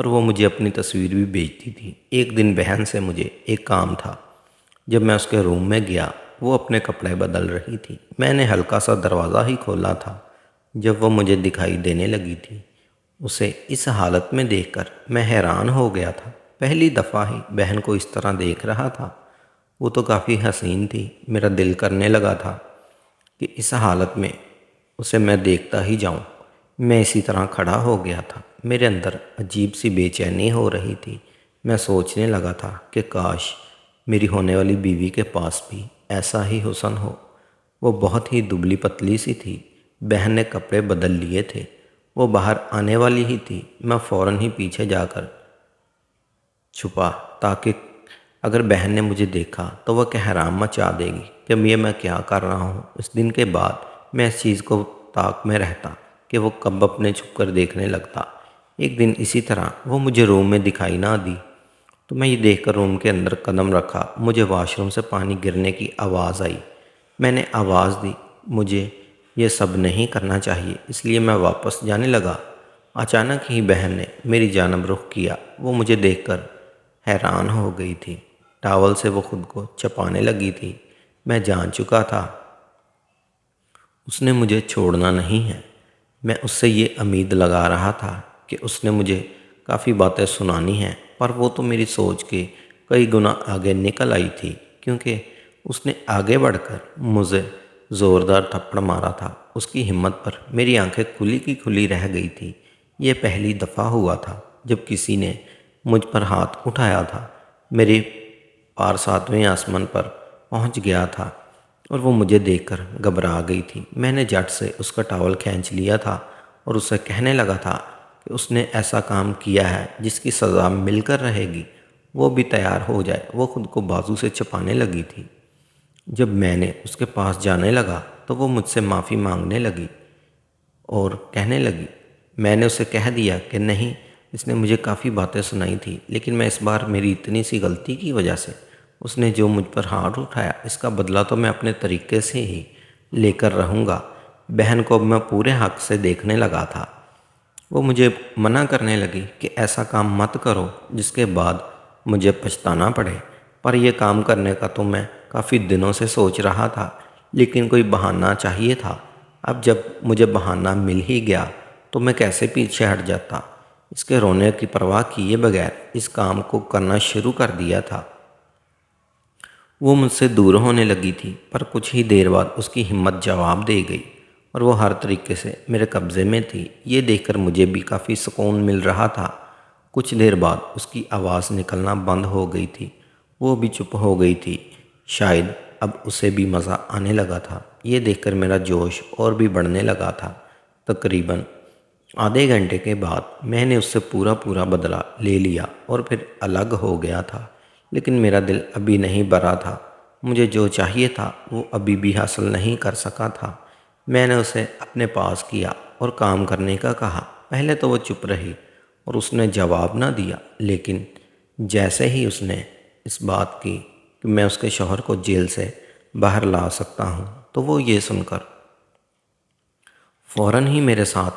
اور وہ مجھے اپنی تصویر بھی بھیجتی تھی۔ ایک دن بہن سے مجھے ایک کام تھا۔ جب میں اس کے روم میں گیا، وہ اپنے کپڑے بدل رہی تھی۔ میں نے ہلکا سا دروازہ ہی کھولا تھا جب وہ مجھے دکھائی دینے لگی تھی۔ اسے اس حالت میں دیکھ کر میں حیران ہو گیا تھا۔ پہلی دفعہ ہی بہن کو اس طرح دیکھ رہا تھا۔ وہ تو کافی حسین تھی۔ میرا دل کرنے لگا تھا کہ اس حالت میں اسے میں دیکھتا ہی جاؤں۔ میں اسی طرح کھڑا ہو گیا تھا۔ میرے اندر عجیب سی بے چینی ہو رہی تھی۔ میں سوچنے لگا تھا کہ کاش میری ہونے والی بیوی کے پاس بھی ایسا ہی حسن ہو۔ وہ بہت ہی دبلی پتلی سی تھی۔ بہن نے کپڑے بدل لیے تھے۔ وہ باہر آنے والی ہی تھی۔ میں فوراً ہی پیچھے جا کر چھپا تاکہ اگر بہن نے مجھے دیکھا تو وہ کہرام مچا دے گی کہ یہ میں کیا کر رہا ہوں۔ اس دن کے بعد میں اس چیز کو طاق میں رہتا کہ وہ کب اپنے چھپ کر دیکھنے لگتا۔ ایک دن اسی طرح وہ مجھے روم میں دکھائی نہ دی تو میں یہ دیکھ کر روم کے اندر قدم رکھا۔ مجھے واش روم سے پانی گرنے کی آواز آئی۔ میں نے آواز دی، مجھے یہ سب نہیں کرنا چاہیے، اس لیے میں واپس جانے لگا۔ اچانک ہی بہن نے میری جانب رخ کیا۔ وہ مجھے دیکھ کر حیران ہو گئی تھی۔ ٹاول سے وہ خود کو چپانے لگی تھی۔ میں جان چکا تھا اس نے مجھے چھوڑنا نہیں ہے۔ میں اس سے یہ امید لگا رہا تھا کہ اس نے مجھے کافی باتیں سنانی ہیں، پر وہ تو میری سوچ کے کئی گنا آگے نکل آئی تھی، کیونکہ اس نے آگے بڑھ کر مجھے زوردار تھپڑ مارا تھا۔ اس کی ہمت پر میری آنکھیں کھلی کی کھلی رہ گئی تھی۔ یہ پہلی دفعہ ہوا تھا جب کسی نے مجھ پر ہاتھ اٹھایا تھا۔ میری پار 7ویں آسمان پر پہنچ گیا تھا اور وہ مجھے دیکھ کر گھبرا گئی تھی۔ میں نے جھٹ سے اس کا ٹاول کھینچ لیا تھا اور اسے کہنے لگا تھا کہ اس نے ایسا کام کیا ہے جس کی سزا مل کر رہے گی، وہ بھی تیار ہو جائے۔ وہ خود کو بازو سے چپانے لگی تھی۔ جب میں نے اس کے پاس جانے لگا تو وہ مجھ سے معافی مانگنے لگی اور کہنے لگی۔ میں نے اسے کہہ دیا کہ نہیں، اس نے مجھے کافی باتیں سنائی تھی، لیکن میں اس بار میری اتنی سی غلطی کی وجہ سے اس نے جو مجھ پر ہاتھ اٹھایا، اس کا بدلہ تو میں اپنے طریقے سے ہی لے کر رہوں گا۔ بہن کو اب میں پورے حق سے دیکھنے لگا تھا۔ وہ مجھے منع کرنے لگی کہ ایسا کام مت کرو جس کے بعد مجھے پچھتانا پڑے، پر یہ کام کرنے کا تو میں کافی دنوں سے سوچ رہا تھا، لیکن کوئی بہانہ چاہیے تھا۔ اب جب مجھے بہانہ مل ہی گیا تو میں کیسے پیچھے ہٹ جاتا۔ اس کے رونے کی پرواہ کیے بغیر اس کام کو کرنا شروع کر دیا تھا۔ وہ مجھ سے دور ہونے لگی تھی، پر کچھ ہی دیر بعد اس کی ہمت جواب دے گئی اور وہ ہر طریقے سے میرے قبضے میں تھی۔ یہ دیکھ کر مجھے بھی کافی سکون مل رہا تھا۔ کچھ دیر بعد اس کی آواز نکلنا بند ہو گئی تھی۔ وہ بھی چپ ہو گئی تھی۔ شاید اب اسے بھی مزہ آنے لگا تھا۔ یہ دیکھ کر میرا جوش اور بھی بڑھنے لگا تھا۔ تقریباً آدھے گھنٹے کے بعد میں نے اس سے پورا بدلہ لے لیا اور پھر الگ ہو گیا تھا، لیکن میرا دل ابھی نہیں بھرا تھا۔ مجھے جو چاہیے تھا وہ ابھی بھی حاصل نہیں کر سکا تھا۔ میں نے اسے اپنے پاس کیا اور کام کرنے کا کہا۔ پہلے تو وہ چپ رہی اور اس نے جواب نہ دیا، لیکن جیسے ہی اس نے اس بات کی کہ میں اس کے شوہر کو جیل سے باہر لا سکتا ہوں، تو وہ یہ سن کر فوراً ہی میرے ساتھ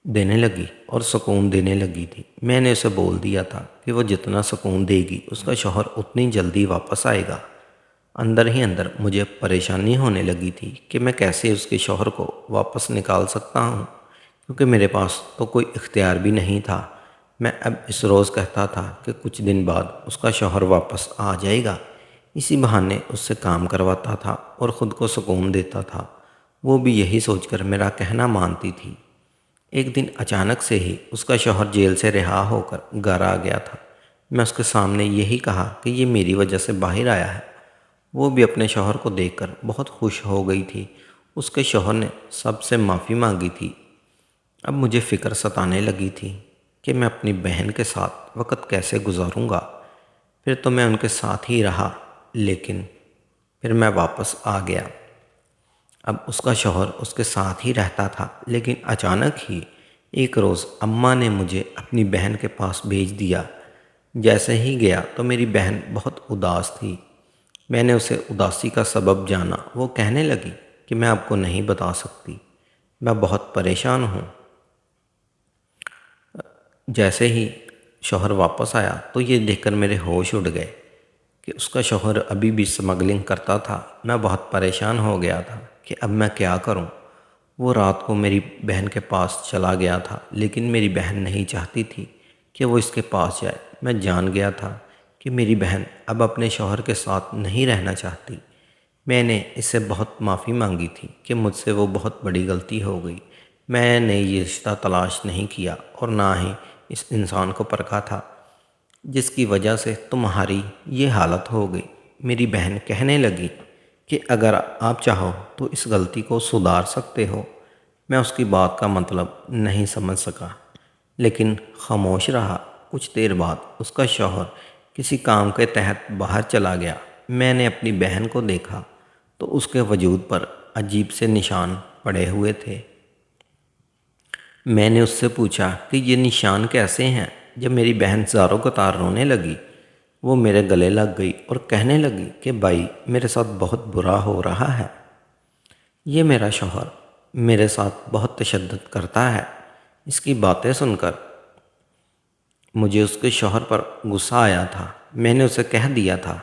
دینے لگی اور سکون دینے لگی تھی۔ میں نے اسے بول دیا تھا کہ وہ جتنا سکون دے گی اس کا شوہر اتنی جلدی واپس آئے گا۔ اندر ہی اندر مجھے پریشانی ہونے لگی تھی کہ میں کیسے اس کے شوہر کو واپس نکال سکتا ہوں، کیونکہ میرے پاس تو کوئی اختیار بھی نہیں تھا۔ میں اب اس روز کہتا تھا کہ کچھ دن بعد اس کا شوہر واپس آ جائے گا، اسی بہانے اس سے کام کرواتا تھا اور خود کو سکون دیتا تھا۔ وہ بھی یہی سوچ کر میرا کہنا مانتی تھی۔ ایک دن اچانک سے ہی اس کا شوہر جیل سے رہا ہو کر گھر آ گیا تھا۔ میں اس کے سامنے یہی کہا کہ یہ میری وجہ سے باہر آیا ہے۔ وہ بھی اپنے شوہر کو دیکھ کر بہت خوش ہو گئی تھی۔ اس کے شوہر نے سب سے معافی مانگی تھی۔ اب مجھے فکر ستانے لگی تھی کہ میں اپنی بہن کے ساتھ وقت کیسے گزاروں گا۔ پھر تو میں ان کے ساتھ ہی رہا، لیکن پھر میں واپس آ گیا۔ اب اس کا شوہر اس کے ساتھ ہی رہتا تھا، لیکن اچانک ہی ایک روز اماں نے مجھے اپنی بہن کے پاس بھیج دیا۔ جیسے ہی گیا تو میری بہن بہت اداس تھی۔ میں نے اسے اداسی کا سبب جانا۔ وہ کہنے لگی کہ میں آپ کو نہیں بتا سکتی، میں بہت پریشان ہوں۔ جیسے ہی شوہر واپس آیا تو یہ دیکھ کر میرے ہوش اڑ گئے کہ اس کا شوہر ابھی بھی اسمگلنگ کرتا تھا۔ میں بہت پریشان ہو گیا تھا کہ اب میں کیا کروں۔ وہ رات کو میری بہن کے پاس چلا گیا تھا، لیکن میری بہن نہیں چاہتی تھی کہ وہ اس کے پاس جائے۔ میں جان گیا تھا کہ میری بہن اب اپنے شوہر کے ساتھ نہیں رہنا چاہتی۔ میں نے اس سے بہت معافی مانگی تھی کہ مجھ سے وہ بہت بڑی غلطی ہو گئی۔ میں نے یہ رشتہ تلاش نہیں کیا اور نہ ہی اس انسان کو پرکھا تھا جس کی وجہ سے تمہاری یہ حالت ہو گئی۔ میری بہن کہنے لگی کہ اگر آپ چاہو تو اس غلطی کو سدھار سکتے ہو۔ میں اس کی بات کا مطلب نہیں سمجھ سکا، لیکن خاموش رہا۔ کچھ دیر بعد اس کا شوہر کسی کام کے تحت باہر چلا گیا۔ میں نے اپنی بہن کو دیکھا تو اس کے وجود پر عجیب سے نشان پڑے ہوئے تھے۔ میں نے اس سے پوچھا کہ یہ نشان کیسے ہیں؟ جب میری بہن زاروں قطار رونے لگی، وہ میرے گلے لگ گئی اور کہنے لگی کہ بھائی میرے ساتھ بہت برا ہو رہا ہے۔ یہ میرا شوہر میرے ساتھ بہت تشدد کرتا ہے۔ اس کی باتیں سن کر مجھے اس کے شوہر پر غصہ آیا تھا۔ میں نے اسے کہہ دیا تھا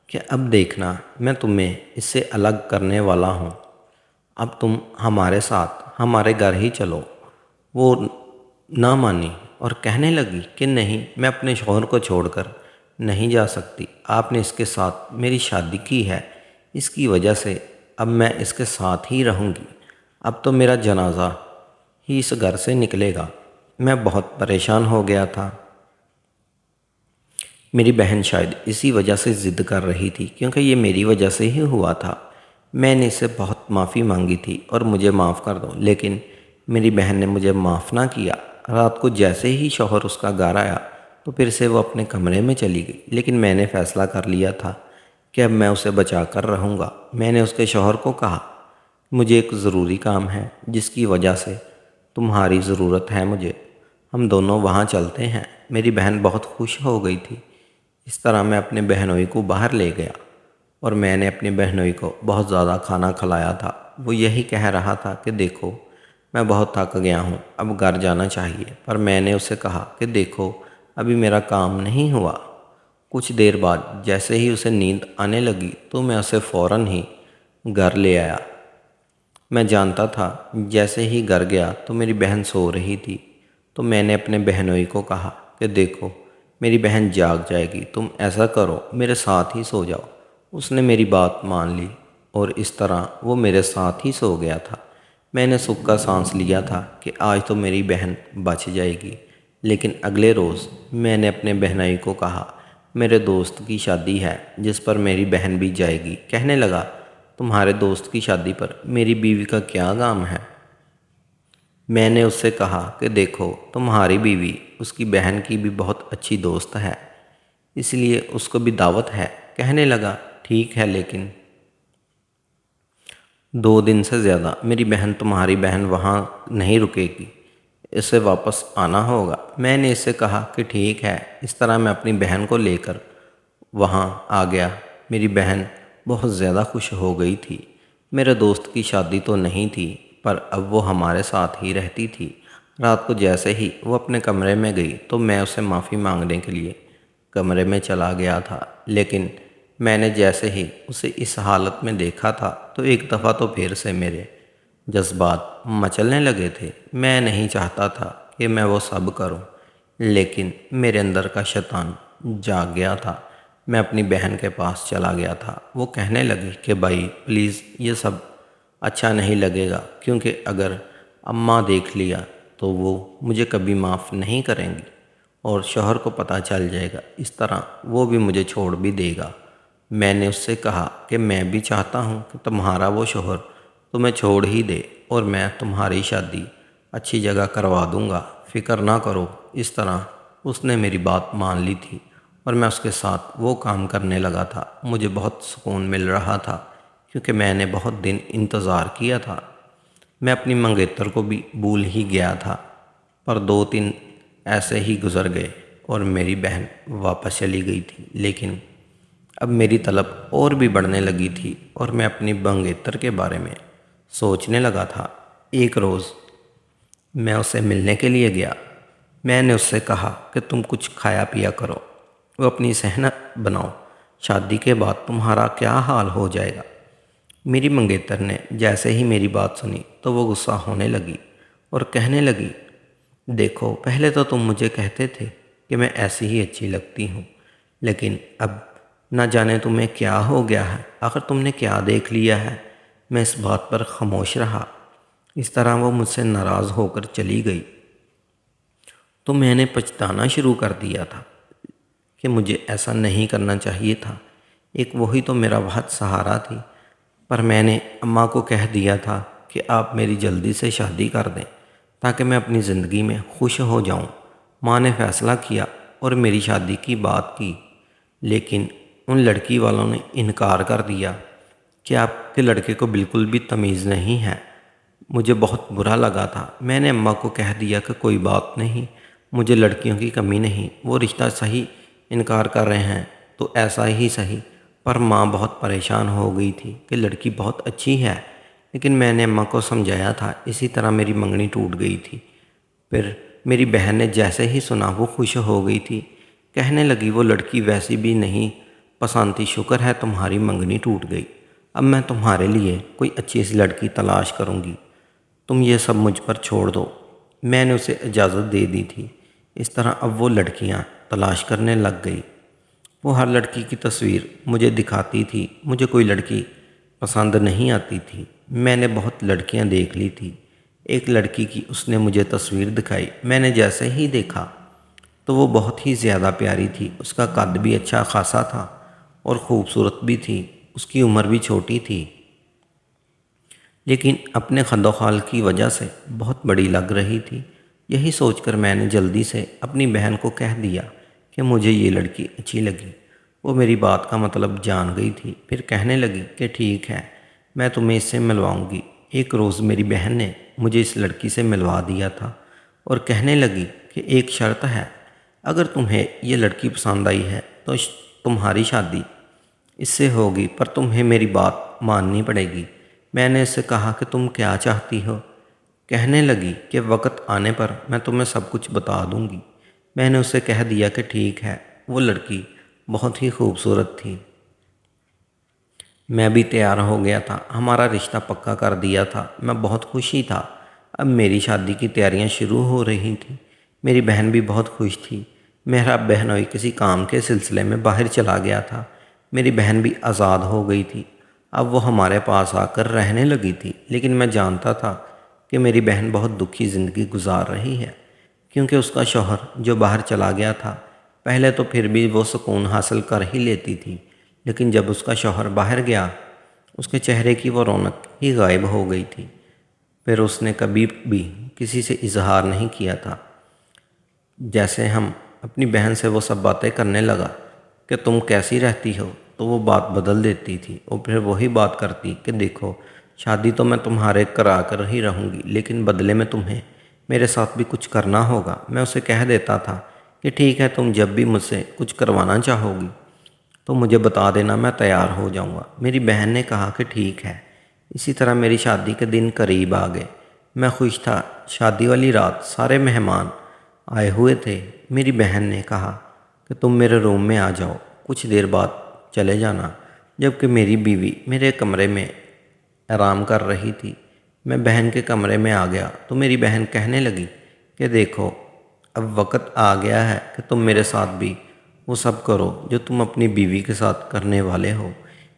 کہ اب دیکھنا میں تمہیں اس سے الگ کرنے والا ہوں۔ اب تم ہمارے ساتھ ہمارے گھر ہی چلو۔ وہ نہ مانی اور کہنے لگی کہ نہیں، میں اپنے شوہر کو چھوڑ کر نہیں جا سکتی۔ آپ نے اس کے ساتھ میری شادی کی ہے، اس کی وجہ سے اب میں اس کے ساتھ ہی رہوں گی۔ اب تو میرا جنازہ ہی اس گھر سے نکلے گا۔ میں بہت پریشان ہو گیا تھا۔ میری بہن شاید اسی وجہ سے ضد کر رہی تھی، کیونکہ یہ میری وجہ سے ہی ہوا تھا۔ میں نے اس سے بہت معافی مانگی تھی اور مجھے معاف کر دو، لیکن میری بہن نے مجھے معاف نہ کیا۔ رات کو جیسے ہی شوہر اس کا گھر آیا تو پھر سے وہ اپنے کمرے میں چلی گئی، لیکن میں نے فیصلہ کر لیا تھا کہ اب میں اسے بچا کر رہوں گا۔ میں نے اس کے شوہر کو کہا مجھے ایک ضروری کام ہے جس کی وجہ سے تمہاری ضرورت ہے مجھے، ہم دونوں وہاں چلتے ہیں۔ میری بہن بہت خوش ہو گئی تھی۔ اس طرح میں اپنے بہنوئی کو باہر لے گیا اور میں نے اپنی بہنوئی کو بہت زیادہ کھانا کھلایا تھا۔ وہ یہی کہہ رہا تھا کہ دیکھو میں بہت تھک گیا ہوں، اب گھر جانا چاہیے، پر میں نے اسے کہا کہ دیکھو ابھی میرا کام نہیں ہوا۔ کچھ دیر بعد جیسے ہی اسے نیند آنے لگی تو میں اسے فوراً ہی گھر لے آیا۔ میں جانتا تھا جیسے ہی گھر گیا تو میری بہن سو رہی تھی، تو میں نے اپنے بہنوئی کو کہا کہ دیکھو میری بہن جاگ جائے گی، تم ایسا کرو میرے ساتھ ہی سو جاؤ۔ اس نے میری بات مان لی اور اس طرح وہ میرے ساتھ ہی سو گیا تھا۔ میں نے سکھ کا سانس لیا تھا کہ آج تو میری بہن بچ جائے گی، لیکن اگلے روز میں نے اپنے بہنوئی کو کہا میرے دوست کی شادی ہے جس پر میری بہن بھی جائے گی۔ کہنے لگا تمہارے دوست کی شادی پر میری بیوی کا کیا کام ہے؟ میں نے اس سے کہا کہ دیکھو تمہاری بیوی اس کی بہن کی بھی بہت اچھی دوست ہے، اس لیے اس کو بھی دعوت ہے۔ کہنے لگا ٹھیک ہے، لیکن 2 دن سے زیادہ میری بہن تمہاری بہن وہاں نہیں رکے گی، اسے واپس آنا ہوگا۔ میں نے اس سے کہا کہ ٹھیک ہے۔ اس طرح میں اپنی بہن کو لے کر وہاں آ گیا۔ میری بہن بہت زیادہ خوش ہو گئی تھی۔ میرے دوست کی شادی تو نہیں تھی، پر اب وہ ہمارے ساتھ ہی رہتی تھی۔ رات کو جیسے ہی وہ اپنے کمرے میں گئی تو میں اسے معافی مانگنے کے لیے کمرے میں چلا گیا تھا، لیکن میں نے جیسے ہی اسے اس حالت میں دیکھا تھا تو ایک دفعہ تو پھر سے میرے جذبات مچلنے لگے تھے۔ میں نہیں چاہتا تھا کہ میں وہ سب کروں، لیکن میرے اندر کا شیطان جاگ گیا تھا۔ میں اپنی بہن کے پاس چلا گیا تھا۔ وہ کہنے لگی کہ بھائی پلیز یہ سب اچھا نہیں لگے گا، کیونکہ اگر اماں دیکھ لیا تو وہ مجھے کبھی معاف نہیں کریں گی اور شوہر کو پتہ چل جائے گا، اس طرح وہ بھی مجھے چھوڑ بھی دے گا۔ میں نے اس سے کہا کہ میں بھی چاہتا ہوں کہ تمہارا وہ شوہر تمہیں چھوڑ ہی دے اور میں تمہاری شادی اچھی جگہ کروا دوں گا، فکر نہ کرو۔ اس طرح اس نے میری بات مان لی تھی اور میں اس کے ساتھ وہ کام کرنے لگا تھا۔ مجھے بہت سکون مل رہا تھا کیونکہ میں نے بہت دن انتظار کیا تھا۔ میں اپنی منگیتر کو بھی بھول ہی گیا تھا، پر 2 دن ایسے ہی گزر گئے اور میری بہن واپس چلی گئی تھی، لیکن اب میری طلب اور بھی بڑھنے لگی تھی اور میں اپنی منگیتر کے بارے میں سوچنے لگا تھا۔ ایک روز میں اسے ملنے کے لیے گیا۔ میں نے اس سے کہا کہ تم کچھ کھایا پیا کرو، وہ اپنی صحت بناؤ، شادی کے بعد تمہارا کیا حال ہو جائے گا۔ میری منگیتر نے جیسے ہی میری بات سنی تو وہ غصہ ہونے لگی اور کہنے لگی، دیکھو پہلے تو تم مجھے کہتے تھے کہ میں ایسی ہی اچھی لگتی ہوں، لیکن اب نہ جانے تمہیں کیا ہو گیا ہے، آخر تم نے کیا دیکھ لیا ہے۔ میں اس بات پر خاموش رہا۔ اس طرح وہ مجھ سے ناراض ہو کر چلی گئی تو میں نے پچھتانا شروع کر دیا تھا کہ مجھے ایسا نہیں کرنا چاہیے تھا۔ ایک وہی تو میرا بہت سہارا تھی، پر میں نے اماں کو کہہ دیا تھا کہ آپ میری جلدی سے شادی کر دیں تاکہ میں اپنی زندگی میں خوش ہو جاؤں۔ ماں نے فیصلہ کیا اور میری شادی کی بات کی، لیکن ان لڑکی والوں نے انکار کر دیا کہ آپ کے لڑکے کو بالکل بھی تمیز نہیں ہے۔ مجھے بہت برا لگا تھا۔ میں نے اماں کو کہہ دیا کہ کوئی بات نہیں، مجھے لڑکیوں کی کمی نہیں، وہ رشتہ صحیح انکار کر رہے ہیں تو ایسا ہی صحیح۔ پر ماں بہت پریشان ہو گئی تھی کہ لڑکی بہت اچھی ہے، لیکن میں نے اماں کو سمجھایا تھا۔ اسی طرح میری منگنی ٹوٹ گئی تھی۔ پھر میری بہن نے جیسے ہی سنا وہ خوش ہو گئی تھی، کہنے لگی وہ لڑکی ویسی بھی نہیں پسند تھی، شکر ہے تمہاری منگنی ٹوٹ گئی، اب میں تمہارے لیے کوئی اچھی سی لڑکی تلاش کروں گی، تم یہ سب مجھ پر چھوڑ دو۔ میں نے اسے اجازت دے دی تھی۔ اس طرح اب وہ لڑکیاں تلاش کرنے لگ گئی۔ وہ ہر لڑکی کی تصویر مجھے دکھاتی تھی۔ مجھے کوئی لڑکی پسند نہیں آتی تھی۔ میں نے بہت لڑکیاں دیکھ لی تھی۔ ایک لڑکی کی اس نے مجھے تصویر دکھائی۔ میں نے جیسے ہی دیکھا تو وہ بہت ہی زیادہ پیاری تھی۔ اس کا قد بھی اچھا خاصا تھا اور خوبصورت بھی تھی۔ اس کی عمر بھی چھوٹی تھی، لیکن اپنے خد و خال کی وجہ سے بہت بڑی لگ رہی تھی۔ یہی سوچ کر میں نے جلدی سے اپنی بہن کو کہہ دیا کہ مجھے یہ لڑکی اچھی لگی۔ وہ میری بات کا مطلب جان گئی تھی۔ پھر کہنے لگی کہ ٹھیک ہے، میں تمہیں اس سے ملواؤں گی۔ ایک روز میری بہن نے مجھے اس لڑکی سے ملوا دیا تھا اور کہنے لگی کہ ایک شرط ہے، اگر تمہیں یہ لڑکی پسند آئی ہے تو تمہاری شادی اس سے ہوگی، پر تمہیں میری بات ماننی پڑے گی۔ میں نے اس سے کہا کہ تم کیا چاہتی ہو؟ کہنے لگی کہ وقت آنے پر میں تمہیں سب کچھ بتا دوں گی۔ میں نے اسے کہہ دیا کہ ٹھیک ہے۔ وہ لڑکی بہت ہی خوبصورت تھی۔ میں بھی تیار ہو گیا تھا، ہمارا رشتہ پکا کر دیا تھا۔ میں بہت خوشی تھا۔ اب میری شادی کی تیاریاں شروع ہو رہی تھیں۔ میری بہن بھی بہت خوش تھی۔ میرا بہنوئی کسی کام کے سلسلے میں باہر چلا گیا تھا۔ میری بہن بھی آزاد ہو گئی تھی۔ اب وہ ہمارے پاس آ کر رہنے لگی تھی، لیکن میں جانتا تھا کہ میری بہن بہت دکھی زندگی گزار رہی ہے، کیونکہ اس کا شوہر جو باہر چلا گیا تھا، پہلے تو پھر بھی وہ سکون حاصل کر ہی لیتی تھی، لیکن جب اس کا شوہر باہر گیا، اس کے چہرے کی وہ رونق ہی غائب ہو گئی تھی۔ پھر اس نے کبھی بھی کسی سے اظہار نہیں کیا تھا۔ جیسے ہم اپنی بہن سے وہ سب باتیں کرنے لگا کہ تم کیسی رہتی ہو، تو وہ بات بدل دیتی تھی اور پھر وہی بات کرتی کہ دیکھو، شادی تو میں تمہارے کرا کر ہی رہوں گی، لیکن بدلے میں تمہیں میرے ساتھ بھی کچھ کرنا ہوگا۔ میں اسے کہہ دیتا تھا کہ ٹھیک ہے، تم جب بھی مجھ سے کچھ کروانا چاہو گی تو مجھے بتا دینا، میں تیار ہو جاؤں گا۔ میری بہن نے کہا کہ ٹھیک ہے۔ اسی طرح میری شادی کے دن قریب آ گئے۔ میں خوش تھا۔ شادی والی رات سارے مہمان آئے ہوئے تھے۔ میری بہن نے کہا کہ تم میرے روم میں آ جاؤ، کچھ دیر بعد چلے جانا، جبکہ میری بیوی میرے کمرے میں آرام کر رہی تھی۔ میں بہن کے کمرے میں آ گیا تو میری بہن کہنے لگی کہ دیکھو، اب وقت آ گیا ہے کہ تم میرے ساتھ بھی وہ سب کرو جو تم اپنی بیوی کے ساتھ کرنے والے ہو۔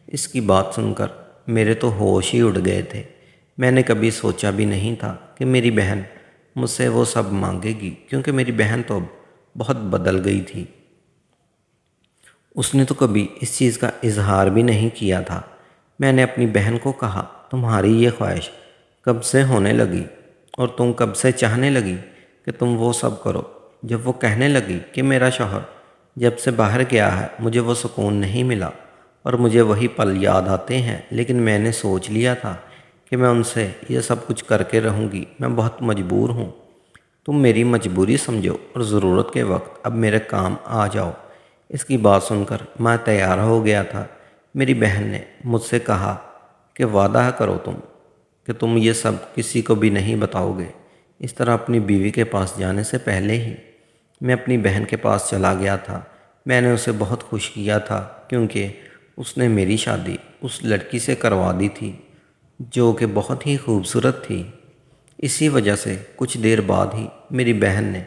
اس کی بات سن کر میرے تو ہوش ہی اڑ گئے تھے۔ میں نے کبھی سوچا بھی نہیں تھا کہ میری بہن مجھ سے وہ سب مانگے گی، کیونکہ میری بہن تو اب بہت بدل گئی تھی۔ اس نے تو کبھی اس چیز کا اظہار بھی نہیں کیا تھا۔ میں نے اپنی بہن کو کہا، تمہاری یہ خواہش کب سے ہونے لگی اور تم کب سے چاہنے لگی کہ تم وہ سب کرو؟ جب وہ کہنے لگی کہ میرا شوہر جب سے باہر گیا ہے مجھے وہ سکون نہیں ملا اور مجھے وہی پل یاد آتے ہیں، لیکن میں نے سوچ لیا تھا کہ میں ان سے یہ سب کچھ کر کے رہوں گی، میں بہت مجبور ہوں، تم میری مجبوری سمجھو اور ضرورت کے وقت اب میرے کام آ جاؤ۔ اس کی بات سن کر میں تیار ہو گیا تھا۔ میری بہن نے مجھ سے کہا کہ وعدہ کرو کہ تم یہ سب کسی کو بھی نہیں بتاؤ گے۔ اس طرح اپنی بیوی کے پاس جانے سے پہلے ہی میں اپنی بہن کے پاس چلا گیا تھا۔ میں نے اسے بہت خوش کیا تھا کیونکہ اس نے میری شادی اس لڑکی سے کروا دی تھی جو کہ بہت ہی خوبصورت تھی۔ اسی وجہ سے کچھ دیر بعد ہی میری بہن نے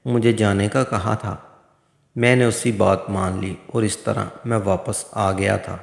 مجھے جانے کا کہا تھا۔ میں نے اسی بات مان لی اور اس طرح میں واپس آ گیا تھا۔